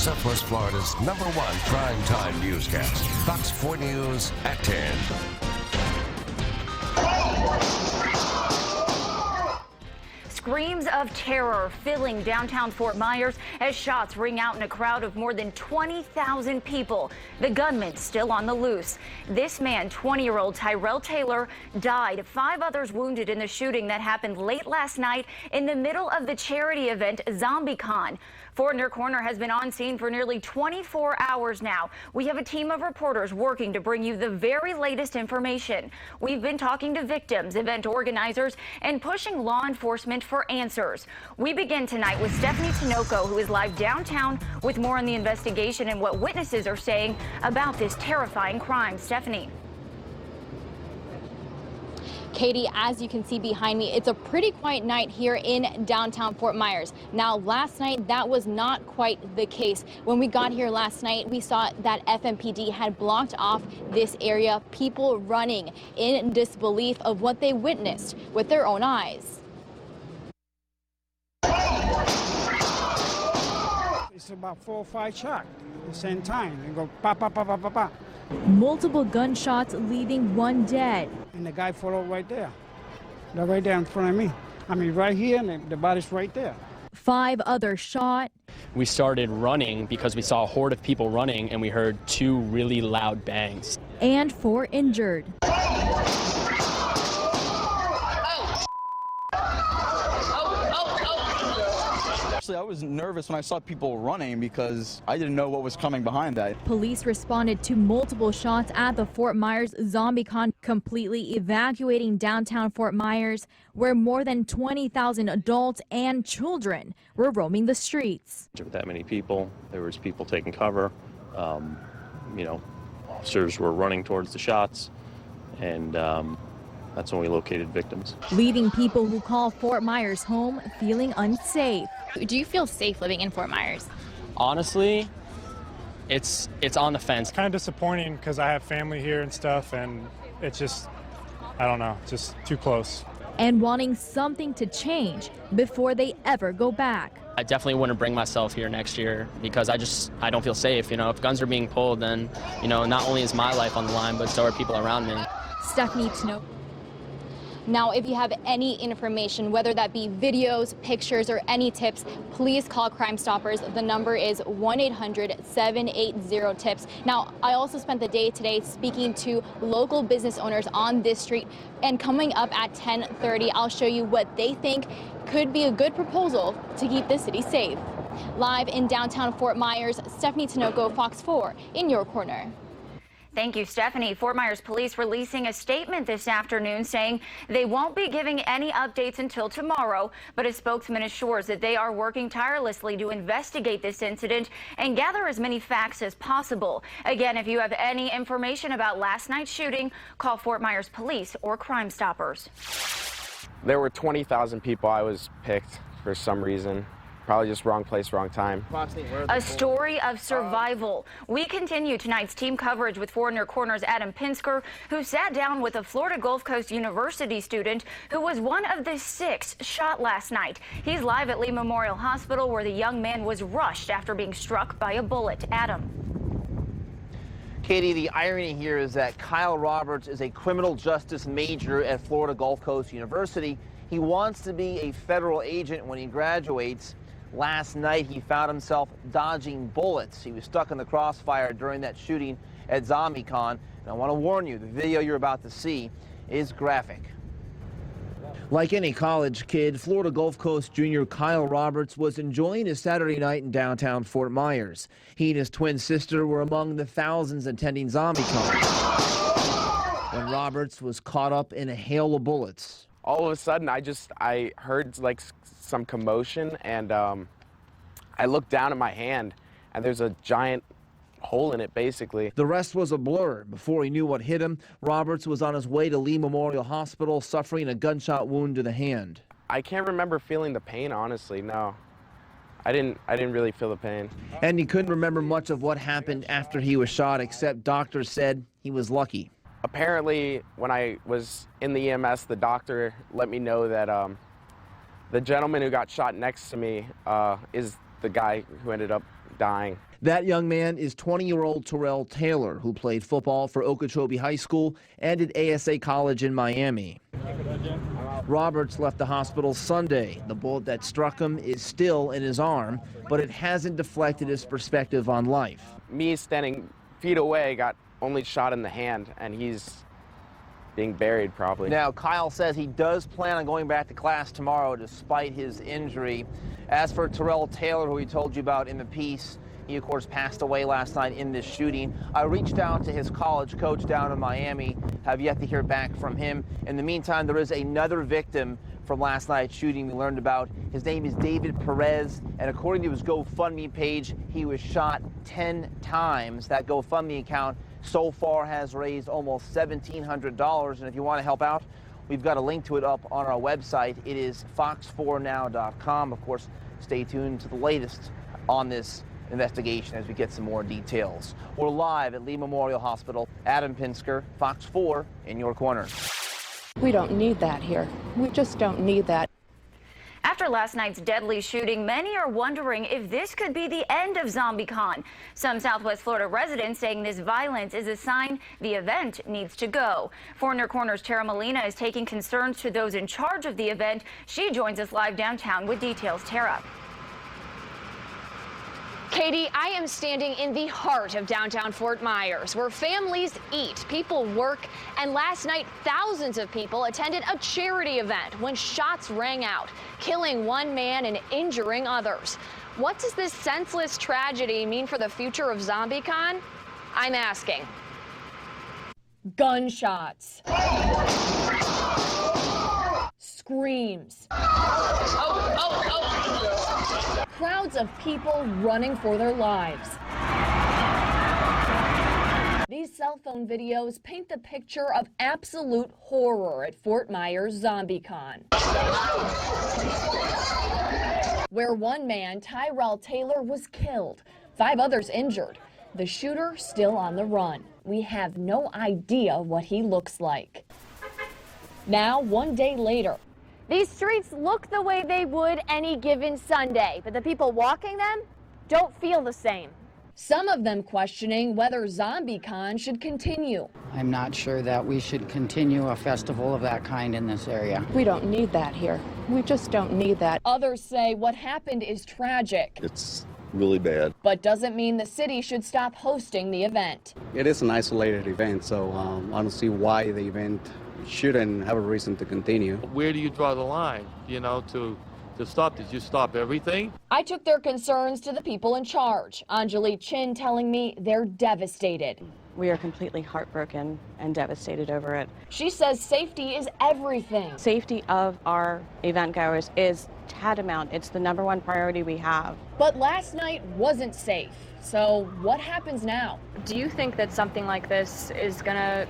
Southwest Florida's #1 primetime newscast. Fox 4 News at 10. Screams of terror filling downtown Fort Myers as shots ring out in a crowd of more than 20,000 people. The gunman still on the loose. This man, 20-year-old Tyrell Taylor, died. 5 others wounded in the shooting that happened late last night in the middle of the charity event Zombicon. Fort Near Corner has been on scene for nearly 24 hours now. We have a team of reporters working to bring you the very latest information. We've been talking to victims, event organizers, and pushing law enforcement for answers. We begin tonight with Stephanie Tinoco, who is live downtown with more on the investigation and what witnesses are saying about this terrifying crime. Stephanie. Katie, as you can see behind me, it's a pretty quiet night here in downtown Fort Myers. Now, last night, that was not quite the case. When we got here last night, we saw that FMPD had blocked off this area, people running in disbelief of what they witnessed with their own eyes. It's about 4 or 5 shots at the same time. They go pa pa pa pa pa pa. Multiple gunshots leaving one dead. And the guy followed right there. They're right there in front of me. I mean, right here, and the body's right there. 5 others shot. We started running because we saw a horde of people running and we heard 2 really loud bangs. And 4 injured. Actually, I was nervous when I saw people running because I didn't know what was coming behind that. Police responded to multiple shots at the Fort Myers Zombicon, completely evacuating downtown Fort Myers, where more than 20,000 adults and children were roaming the streets. With that many people, there was people taking cover. Officers were running towards the shots, and that's when we located victims. Leaving people who call Fort Myers home feeling unsafe. Do you feel safe living in Fort Myers? Honestly, it's on the fence. Kind of disappointing because I have family here and stuff, and it's just, I don't know, just too close. And wanting something to change before they ever go back. I definitely wouldn't bring myself here next year because I don't feel safe. If guns are being pulled, then, not only is my life on the line, but so are people around me. Stephanie Tinoco. Now, if you have any information, whether that be videos, pictures, or any tips, please call Crime Stoppers. The number is 1-800-780-TIPS. Now, I also spent the day today speaking to local business owners on this street, and coming up at 10:30, I'll show you what they think could be a good proposal to keep the city safe. Live in downtown Fort Myers, Stephanie Tinoco, Fox 4, in your corner. Thank you, Stephanie. Fort Myers police releasing a statement this afternoon saying they won't be giving any updates until tomorrow, but a spokesman assures that they are working tirelessly to investigate this incident and gather as many facts as possible. Again, if you have any information about last night's shooting, call Fort Myers Police or Crime Stoppers. There were 20,000 people. I was picked for some reason. Probably just wrong place, wrong time. A story of survival. We continue tonight's team coverage with Fort Near Corner's Adam Pinsker, who sat down with a Florida Gulf Coast University student who was one of the 6 shot last night. He's live at Lee Memorial Hospital, where the young man was rushed after being struck by a bullet. Adam. Katie, the irony here is that Kyle Roberts is a criminal justice major at Florida Gulf Coast University. He wants to be a federal agent when he graduates. Last night, he found himself dodging bullets. He was stuck in the crossfire during that shooting at Zombicon. And I want to warn you, the video you're about to see is graphic. Like any college kid, Florida Gulf Coast junior Kyle Roberts was enjoying his Saturday night in downtown Fort Myers. He and his twin sister were among the thousands attending Zombicon when Roberts was caught up in a hail of bullets. All of a sudden, I heard like some commotion, and I looked down at my hand, and there's a giant hole in it, basically. The rest was a blur. Before he knew what hit him, Roberts was on his way to Lee Memorial Hospital, suffering a gunshot wound to the hand. I can't remember feeling the pain, honestly, no. I didn't really feel the pain. And he couldn't remember much of what happened after he was shot, except doctors said he was lucky. Apparently, when I was in the EMS, the doctor let me know that the gentleman who got shot next to me is the guy who ended up dying. That young man is 20-year-old Terrell Taylor, who played football for Okeechobee High School and at ASA College in Miami. Roberts left the hospital Sunday. The bullet that struck him is still in his arm, but it hasn't deflected his perspective on life. Me standing feet away got only shot in the hand, and he's being buried probably. Now, Kyle says he does plan on going back to class tomorrow despite his injury. As for Terrell Taylor, who we told you about in the piece, he, of course, passed away last night in this shooting. I reached out to his college coach down in Miami, have yet to hear back from him. In the meantime, there is another victim from last night's shooting we learned about. His name is David Perez, and according to his GoFundMe page, he was shot 10 times. That GoFundMe account so far has raised almost $1,700, and if you want to help out, we've got a link to it up on our website. It is fox4now.com. Of course, stay tuned to the latest on this investigation as we get some more details. We're live at Lee Memorial Hospital. Adam Pinsker, Fox 4, in your corner. We don't need that here. We just don't need that. After last night's deadly shooting, many are wondering if this could be the end of Zombicon. Some Southwest Florida residents saying this violence is a sign the event needs to go. For In Your Corner's Tara Molina is taking concerns to those in charge of the event. She joins us live downtown with details. Tara. Katie, I am standing in the heart of downtown Fort Myers, where families eat, people work, and last night thousands of people attended a charity event when shots rang out, killing one man and injuring others. What does this senseless tragedy mean for the future of Zombicon? I'm asking. Gunshots. Screams. Crowds of people running for their lives. These cell phone videos paint the picture of absolute horror at Fort Myers Zombicon, where one man, Tyrell Taylor, was killed, 5 others injured. The shooter still on the run. We have no idea what he looks like. Now, one day later, These streets look the way they would any given Sunday, but the people walking them don't feel the same. some of them questioning whether Zombicon should continue. I'm not sure that we should continue a festival of that kind in this area. We don't need that here. We just don't need that. Others say what happened is tragic. It's really bad. But doesn't mean the city should stop hosting the event. It is an isolated event, so I don't see why the event shouldn't have a reason to continue. Where do you draw the line, to stop? Did you stop everything? I took their concerns to the people in charge. Anjali Chin telling me they're devastated. We are completely heartbroken and devastated over it. She says safety is everything. Safety of our event goers is tantamount. It's the #1 priority we have. But last night wasn't safe. So what happens now? Do you think that something like this is gonna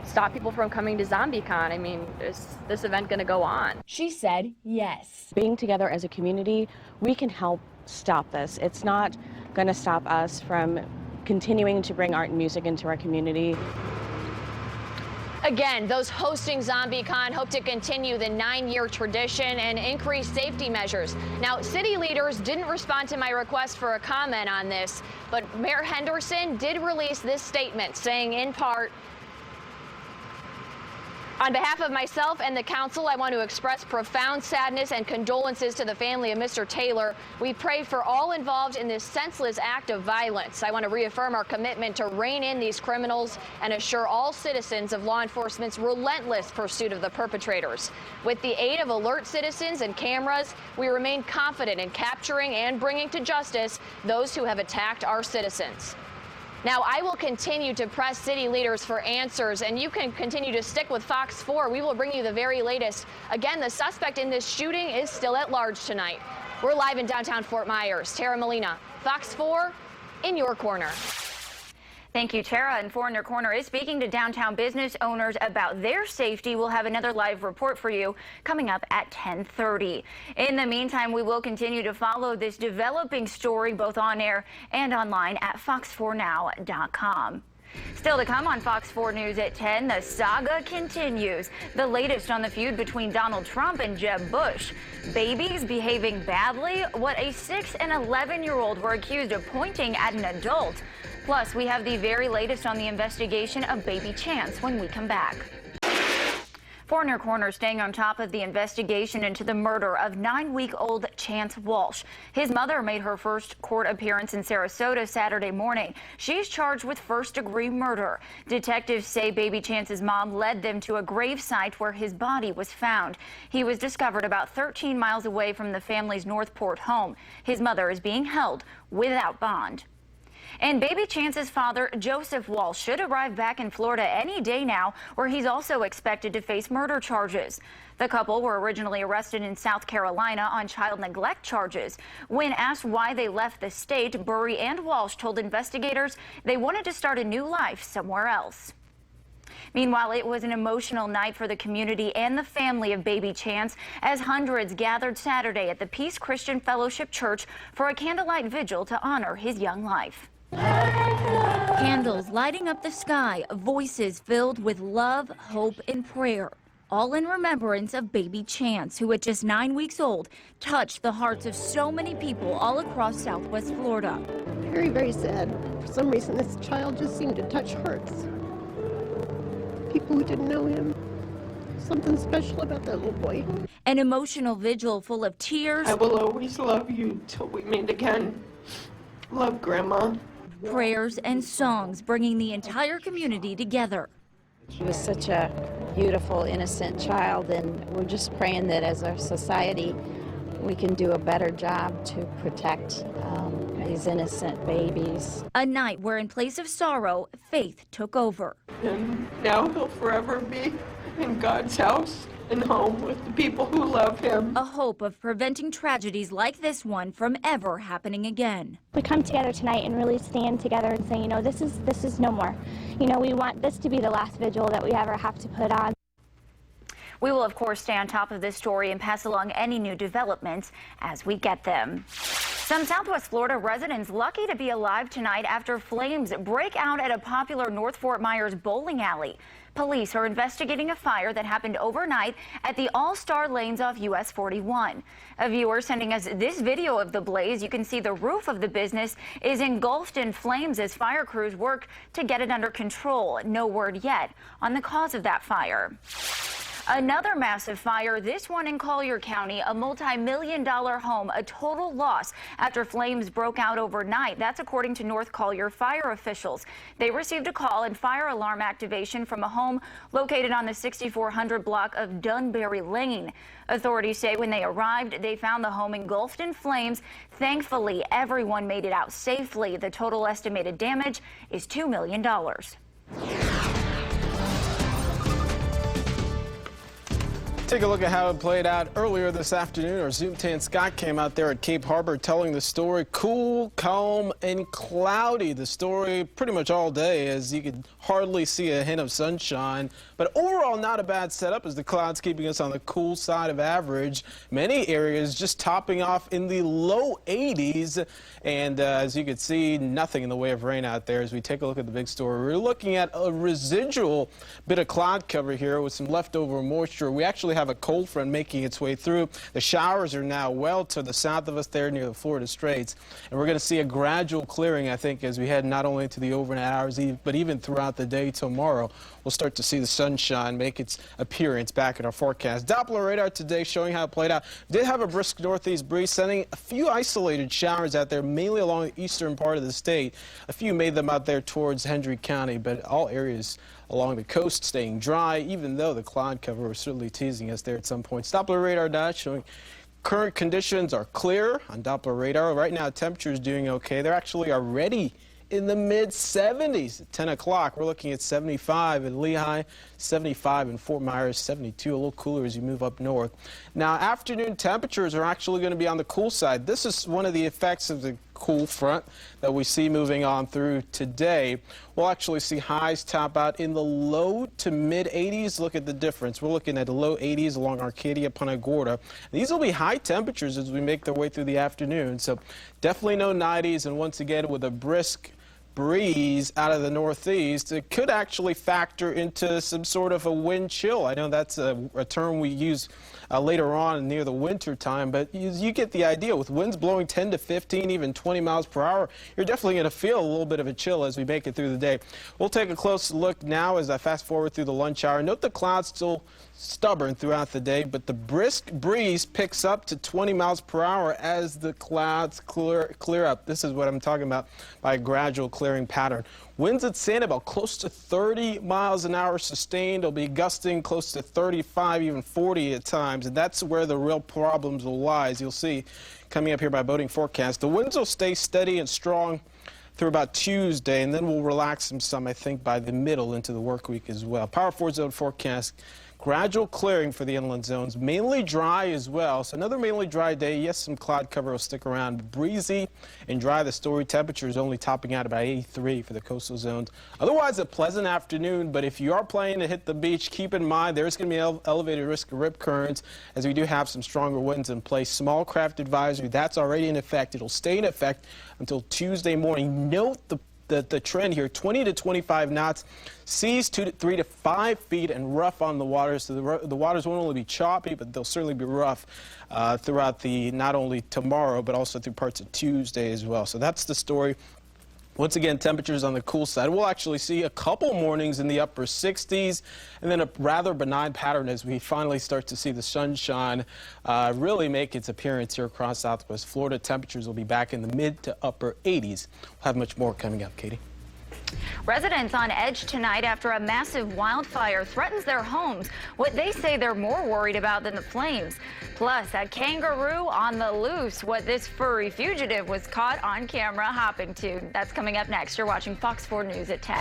stop people from coming to Zombicon? I mean, is this event gonna go on? She said yes. Being together as a community, we can help stop this. It's not gonna stop us from continuing to bring art and music into our community. Again, those hosting Zombicon hope to continue the 9-year tradition and increase safety measures. Now, city leaders didn't respond to my request for a comment on this, but Mayor Henderson did release this statement saying in part, "On behalf of myself and the council, I want to express profound sadness and condolences to the family of Mr. Taylor. We pray for all involved in this senseless act of violence. I want to reaffirm our commitment to rein in these criminals and assure all citizens of law enforcement's relentless pursuit of the perpetrators. With the aid of alert citizens and cameras, we remain confident in capturing and bringing to justice those who have attacked our citizens." Now, I will continue to press city leaders for answers, and you can continue to stick with Fox 4. We will bring you the very latest. Again, the suspect in this shooting is still at large tonight. We're live in downtown Fort Myers. Tara Molina, Fox 4, in your corner. Thank you, Tara. And For In Your Corner is speaking to downtown business owners about their safety. We'll have another live report for you coming up at 10:30. In the meantime, we will continue to follow this developing story both on air and online at fox4now.com. Still to come on Fox 4 News at 10, the saga continues. The latest on the feud between Donald Trump and Jeb Bush. Babies behaving badly? What a 6 and 11-year-old were accused of pointing at an adult. Plus, we have the very latest on the investigation of baby Chance when we come back. 4 in your corner staying on top of the investigation into the murder of 9-week-old Chance Walsh. His mother made her first court appearance in Sarasota Saturday morning. She's charged with first-degree murder. Detectives say baby Chance's mom led them to a grave site where his body was found. He was discovered about 13 miles away from the family's Northport home. His mother is being held without bond. And baby Chance's father, Joseph Walsh, should arrive back in Florida any day now, where he's also expected to face murder charges. The couple were originally arrested in South Carolina on child neglect charges. When asked why they left the state, Burry and Walsh told investigators they wanted to start a new life somewhere else. Meanwhile, it was an emotional night for the community and the family of baby Chance as hundreds gathered Saturday at the Peace Christian Fellowship Church for a candlelight vigil to honor his young life. Candles lighting up the sky, voices filled with love, hope, and prayer, all in remembrance of baby Chance, who at just 9 weeks old touched the hearts of so many people all across Southwest Florida. Very, very sad. For some reason, this child just seemed to touch hearts. People who didn't know him. Something special about that little boy. An emotional vigil full of tears. I will always love you till we meet again. Love, Grandma. Prayers and songs bringing the entire community together. She was such a beautiful, innocent child, and we're just praying that as a society we can do a better job to protect these innocent babies. A night where, in place of sorrow, faith took over. And now he'll forever be in God's house and home with the people who love him. A hope of preventing tragedies like this one from ever happening again. We come together tonight and really stand together and say, you know, this is no more. You know, we want this to be the last vigil that we ever have to put on. We will, of course, stay on top of this story and pass along any new developments as we get them. Some Southwest Florida residents lucky to be alive tonight after flames break out at a popular North Fort Myers bowling alley. Police are investigating a fire that happened overnight at the All-Star Lanes off US 41. A viewer sending us this video of the blaze. You can see the roof of the business is engulfed in flames as fire crews work to get it under control. No word yet on the cause of that fire. Another massive fire, this one in Collier County, a multi-million-dollar home, a total loss after flames broke out overnight. That's according to North Collier fire officials. They received a call and fire alarm activation from a home located on the 6400 block of Dunbury Lane. Authorities say when they arrived, they found the home engulfed in flames. Thankfully, everyone made it out safely. The total estimated damage is $2 million. Take a look at how it played out earlier this afternoon. Our Zoom 10 Scott came out there at Cape Harbor telling the story. Cool, calm, and cloudy. The story pretty much all day, as you could hardly see a hint of sunshine. But overall, not a bad setup as the clouds keeping us on the cool side of average. Many areas just topping off in the low 80s. And as you can see, nothing in the way of rain out there. As we take a look at the big story, we're looking at a residual bit of cloud cover here with some leftover moisture. We actually have a cold front making its way through. The showers are now well to the south of us there near the Florida Straits. And we're going to see a gradual clearing, I think, as we head not only into the overnight hours, but even throughout the day tomorrow. We'll start to see the sunshine make its appearance back in our forecast. Doppler radar today showing how it played out. Did have a brisk northeast breeze, sending a few isolated showers out there, mainly along the eastern part of the state. A few made them out there towards Hendry County, but all areas along the coast staying dry, even though the cloud cover was certainly teasing us there at some points. Doppler radar data showing current conditions are clear on Doppler radar. Right now, temperature is doing okay. They're actually already in the mid-70s at 10 o'clock. We're looking at 75 in Lehigh, 75 in Fort Myers, 72, a little cooler as you move up north. Now, afternoon temperatures are actually going to be on the cool side. This is one of the effects of the cool front that we see moving on through today. We'll actually see highs top out in the low to mid 80s. Look at the difference. We're looking at the low 80s along Arcadia, Punta Gorda. These will be high temperatures as we make their way through the afternoon. So definitely no 90s, and once again with a brisk breeze out of the northeast, it could actually factor into some sort of a wind chill. I know that's a term we use later on near the winter time, but you get the idea. With winds blowing 10 to 15, even 20 miles per hour, you're definitely going to feel a little bit of a chill as we make it through the day. We'll take a close look now as I fast forward through the lunch hour. Note the clouds still stubborn throughout the day, but the brisk breeze picks up to 20 miles per hour as the clouds clear up. This is what I'm talking about by a gradual clearing pattern. Winds at Sanibel close to 30 miles an hour sustained. They'll be gusting close to 35, even 40 at times, and that's where the real problems will lie. As you'll see coming up here by boating forecast, the winds will stay steady and strong through about Tuesday, and then we'll relax them some, I think, by the middle into the work week as well. Power 4 zone forecast. Gradual clearing for the inland zones, mainly dry as well. So another mainly dry day. Yes, some cloud cover will stick around. Breezy and dry. The story temperature is only topping out about 83 for the coastal zones. Otherwise, a pleasant afternoon. But if you are planning to hit the beach, keep in mind there's going to be elevated risk of rip currents as we do have some stronger winds in place. Small craft advisory, that's already in effect. It'll stay in effect until Tuesday morning. Note the trend here, 20 to 25 knots, seas 2 to 3 to 5 feet, and rough on the waters. So the waters won't only be choppy, but they'll certainly be rough throughout not only tomorrow, but also through parts of Tuesday as well. So that's the story. Once again, temperatures on the cool side. We'll actually see a couple mornings in the upper 60s, and then a rather benign pattern as we finally start to see the sunshine really make its appearance here across Southwest Florida. Temperatures will be back in the mid to upper 80s. We'll have much more coming up, Katie. Residents on edge tonight after a massive wildfire threatens their homes. What they say they're more worried about than the flames. Plus, a kangaroo on the loose. What this furry fugitive was caught on camera hopping to. That's coming up next. You're watching Fox 4 News at 10.